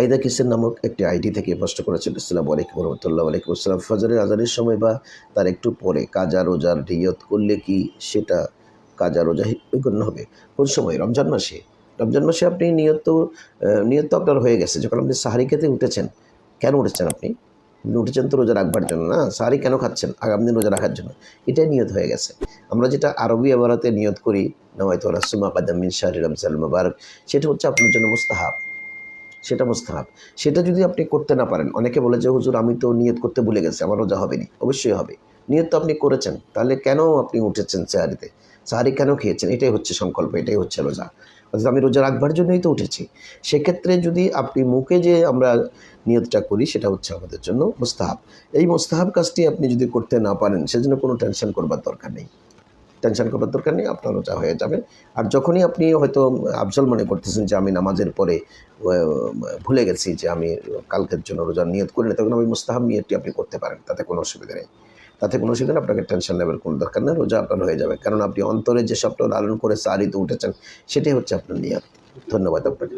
আইদা কিসের নামক একটি আইডি থেকে প্রশ্ন করেছেন। আসসালামু আলাইকুম রহমতুল্লাহ। ওয়ালাইকুম আসসালাম। ফজরের আজানের সময় বা তার একটু পরে কাজা রোজার নিয়ত করলে কি সেটা কাজা রোজা গণ্য হবে? কোন সময়? রমজান মাসে? রমজান মাসে আপনি নিয়ত তো আপনার হয়ে গেছে। যখন আপনি সাহারি খেতে উঠেছেন, কেন উঠেছেন আপনি? আপনি উঠেছেন তো রোজা রাখবার জন্য না। সাহারি কেন খাচ্ছেন? আগামী দিন রোজা রাখার জন্য। এটাই নিয়ত হয়ে গেছে। আমরা যেটা আরবি ইবারাতে নিয়ত করি, নাওয়াইতু আস-সুমা কাদাম মিন শাহরি রমজানিল মুবারাক, সেটা হচ্ছে আপনার জন্য মুস্তাহাব। সেটা মুস্তাহাব। সেটা যদি আপনি করতে না পারেন, অনেকে বলে যে হুজুর আমি তো নিয়ত করতে ভুলে গেছি, আমার রোজা হবে নি। অবশ্যই হবে। নিয়ত তো আপনি করেছেন, তাহলে কেন আপনি উঠেছেন সেহরিতে? সেহরি কেন খেয়েছেন? এটাই হচ্ছে সংকল্প, এটাই হচ্ছে রোজা। অর্থাৎ আমি রোজা রাখবার জন্যই তো উঠেছি। সেক্ষেত্রে যদি আপনি মুখে যে আমরা নিয়তটা করি সেটা হচ্ছে আমাদের জন্য মুস্তাহাব। এই মুস্তাহাব কাজটি আপনি যদি করতে না পারেন সেজন্য কোনো টেনশন করবার দরকার নেই। টেনশন করার দরকার নেই, আপনার রোজা হয়ে যাবে। আর যখনই আপনি হয়তো আফজল মনে করতেছেন যে আমি নামাজের পরে ভুলে গেছি যে আমি কালকের জন্য রোজার নিয়ত করি না, তখন ওই মুস্তাহাব নিয়তটি আপনি করতে পারেন, তাতে কোনো অসুবিধা নেই। তাতে কোনো অসুবিধা নেই, আপনাকে টেনশন নেবার কোনো দরকার নেই, রোজা আপনার হয়ে যাবে। কারণ আপনি অন্তরে যে স্বপ্ন লালন করে সারিতে উঠেছেন সেটাই হচ্ছে আপনার নিয়ত। ধন্যবাদ আপনাকে।